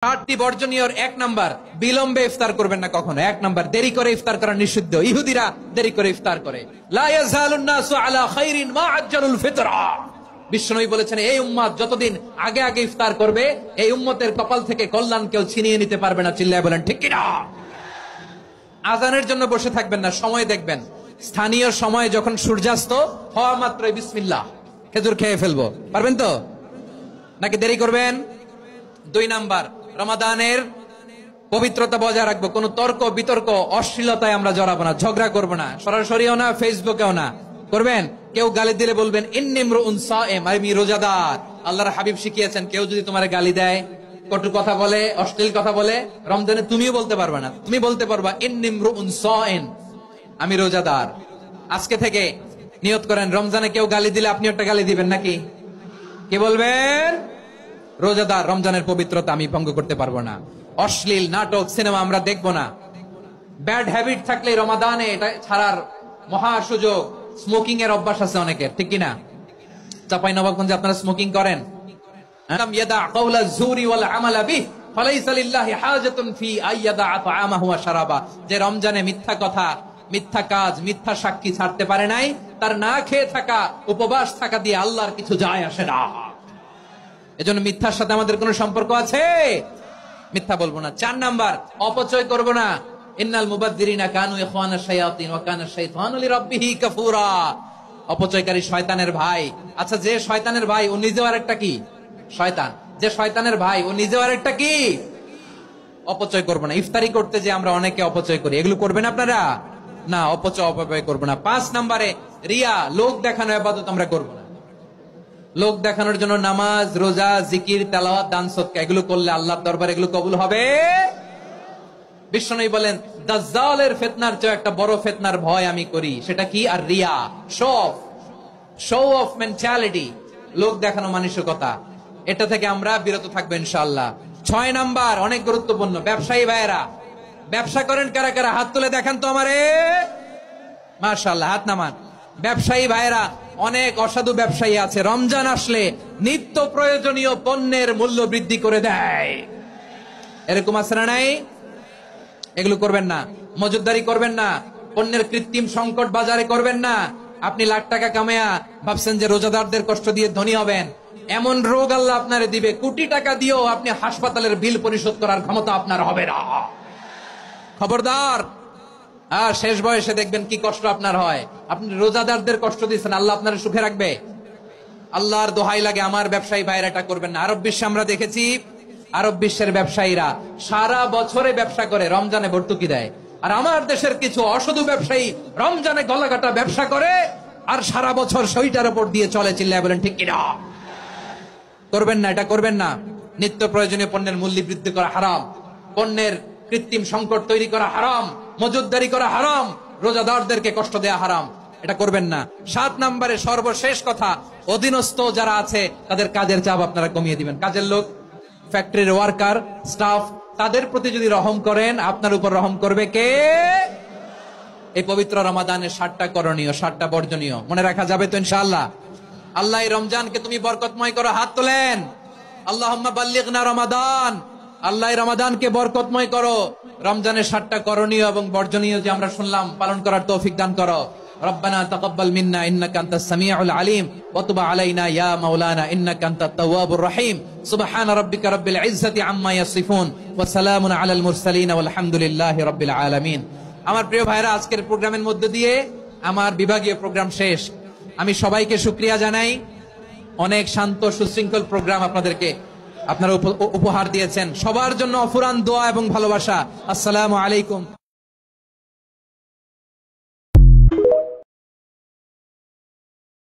8টি বর্জনীয়র 1 নাম্বার, বিলম্বে ইফতার করবেন না কখনো। 1 নাম্বার, দেরি করে ইফতার করা নিষিদ্ধ। ইহুদিরা দেরি করে ইফতার করে। লা ইয়াজালুন নাসু আলা খাইরিন মা আজ্জালুল ফিতরা। বিশ্বনবী বলেছেন, এই উম্মত যতদিন আগে আগে ইফতার করবে, এই উম্মতের কপাল থেকে কল্যাণ কেউ ছিনিয়ে নিতে পারবে না। চিল্লায় বলেন ঠিক কিনা? আজানের জন্য বসে থাকবেন না, সময় দেখবেন। স্থানীয় সময় যখন সূর্যাস্ত হওয়া মাত্রই বিসমিল্লাহ, খেজুর খেয়ে ফেলবো। পারবেন তো নাকি দেরি করবেন? 2 নাম্বার, রমাদানের পবিত্রতা বজায় রাখবো। কোন তর্ক বিতর্ক অশ্লীলতায় আমরা জড়াবো না, ঝগড়া করবো না, সরাসরিও না, ফেসবুকেও না। করবেন কেউ গালি দিলে বলবেন ইন্নিমরুউন সায়েম, আমি রোজাদার। আল্লাহর হাবিব শিখিয়েছেন, কেউ যদি তোমার গালি দেয়, কটু কথা বলে, অশ্লীল কথা বলে, রমজানে তুমিও বলতে পারবে না। তুমি বলতে পারবা ইন্নিমরুউন সায়েম, আমি রোজাদার। আজকে থেকে নিয়ত করেন, রমজানে কেউ গালি দিলে আপনি একটা গালি দিবেন নাকি? কে বলবেন? রোজাদার, রমজানের পবিত্রতা আমি ভঙ্গ করতে পারবো না। অশ্লীল নাটক সিনেমা আমরা দেখবো না। ব্যাড হ্যাবিট থাকলে রমাদানে এটা ছাড়ার মহা সুযোগ। স্মোকিং এর অভ্যাস আছে অনেকের, ঠিক কিনা? চাঁপাইনবাবগঞ্জে আপনারা স্মোকিং করেন? যে রমজানে মিথ্যা কথা, মিথ্যা কাজ, মিথ্যা সাক্ষী ছাড়তে পারে নাই, তার না খেয়ে থাকা, উপবাস থাকা দিয়ে আল্লাহর কিছু যায় আসে না। এজন্য মিথ্যার সাথে আমাদের কোন সম্পর্ক আছে? মিথ্যা বলবো না। 4 নাম্বার, অপচয় করব না। ইন্নাল মুবাদদিরিনা কানু ইখওয়ানাশ শায়াতিন ওয়া কানা শাইতানু লিরাব্বিহি কাফুরা। অপচয়কারী শয়তানের ভাই। আচ্ছা, যে শয়তানের ভাই ও নিজেও আরেকটা কি? শয়তান। যে শয়তানের ভাই ও নিজেও আরেকটা কি? অপচয় করব না। ইফতারি করতে যে আমরা অনেকে অপচয় করি, এগুলো করবেন আপনারা? না, অপচয় করব না। 5 নাম্বারে, রিয়া, লোক দেখানো ইবাদত আমরা করব না। লোক দেখানোর জন্য নামাজ, রোজা, জিকির, তেলাওয়াত, দান, সদকা এগুলো করলে আল্লাহর দরবারে এগুলো কবুল হবে? বিশ্বনবী বলেন, দাজ্জালের ফিতনার চেয়ে একটা বড় ফিতনার ভয় আমি করি, সেটা কি? আর রিয়া, শো অফ মেন্টালিটি, লোক দেখানো মানসিকতা। এটা থেকে আমরা বিরত থাকবো ইনশাআল্লাহ। 6 নাম্বার, অনেক গুরুত্বপূর্ণ। ব্যবসায়ী ভাইয়েরা, ব্যবসা করেন কারা কারা? হাত তুলে দেখান তো আমারে। মাশাআল্লাহ, হাত নামান। ব্যবসায়ী ভাইয়েরা, অনেক অসাধু ব্যবসায়ী আছে, রমজান আসলে নিত্য প্রয়োজনীয় পণ্যের মূল্য বৃদ্ধি করে দেয়। এরকম আছে না নাই? এগুলো করবেন না। মজুদদারি করবেন না। পণ্যের কৃত্রিম সংকট বাজারে করবেন না। আপনি লাখ টাকা কামায়া ভাবছেন যে রোজাদারদের কষ্ট দিয়ে ধনী হবেন। এমন রোগ আল্লাহ আপনারে দিবে, কোটি টাকা দিয়েও আপনি হাসপাতালের বিল পরিশোধ করার ক্ষমতা আপনার হবে না। খবরদার। আর শেষ বয়সে দেখবেন কি কষ্ট আপনার হয়। আপনি রোজাদারদের কষ্ট দিচ্ছেন, আল্লাহ আপনার সুখে রাখবে? আল্লাহর দোহাই লাগে, আমার ব্যবসায়ী ভাইরা এটা করবেন না। আরব বিশ্বে আমরা দেখেছি, আরব বিশ্বের ব্যবসায়ীরা সারা বছরে ব্যবসা করে, রমজানে ভর্তুকি দেয়। আর আমার দেশের কিছু অসাধু ব্যবসায়ী রমজানে গলাকাটা ব্যবসা করে আর সারা বছর সেইটার উপর দিয়ে চলে। চিল্লায় বলেন ঠিক কিনা? করবেন না, এটা করবেন না। নিত্য প্রয়োজনীয় পণ্যের মূল্য বৃদ্ধি করা হারাম, পণ্যের কৃত্রিম সংকট তৈরি করা হারাম, মজুদদারি করা হারাম, রোজাদারদেরকে কষ্ট দেয়া হারাম। এটা করবেন না। 7 নাম্বারে সর্বশেষ কথা, অধীনস্থ যারা আছে তাদের কাজের চাপ আপনারা কমিয়ে দিবেন। কাজের লোক, ফ্যাক্টরির ওয়ার্কার, স্টাফ, তাদের প্রতি যদি রহম করেন, আপনার উপর রহম করবে কে? এই পবিত্র রমাদানের 7টা করণীয়, 7টা বর্জনীয় মনে রাখা যাবে তো ইনশাআল্লাহ? আল্লাহ এই রমজানকে তুমি বরকতময় করো। হাত তোলেন। আল্লাহুম্মা বাল্লিগনা রমাদান। আল্লাহ রমাদানকে বরকতময় করো। রমজানের 7টা করণীয় এবং বর্জনীয় যে আমরা শুনলাম, পালন করার তৌফিক দান করো। রব্বানা তাকাব্বাল মিন্না ইন্নাকা আনতাস সামিউল আলিম ওয়া তুব আলাইনা ইয়া মাওলানা ইন্নাকা আনতাত তাওয়াবুর রহিম। সুবহানা রাব্বিকা রাব্বিল ইজ্জাতি আম্মা ইয়াসিফুন ওয়া সালামুন আলাল মুরসালিন ওয়াল হামদুলিল্লাহি রাব্বিল আলামিন। আমার প্রিয় ভাইরা, আজকের প্রোগ্রামের মধ্য দিয়ে আমার বিভাগীয় প্রোগ্রাম শেষ। আমি সবাইকে শুকরিয়া জানাই। অনেক শান্ত সুশৃঙ্খল প্রোগ্রাম আপনারা উপহার দিয়েছেন। সবার জন্য অফুরান দোয়া এবং ভালোবাসা। আসসালামু আলাইকুম।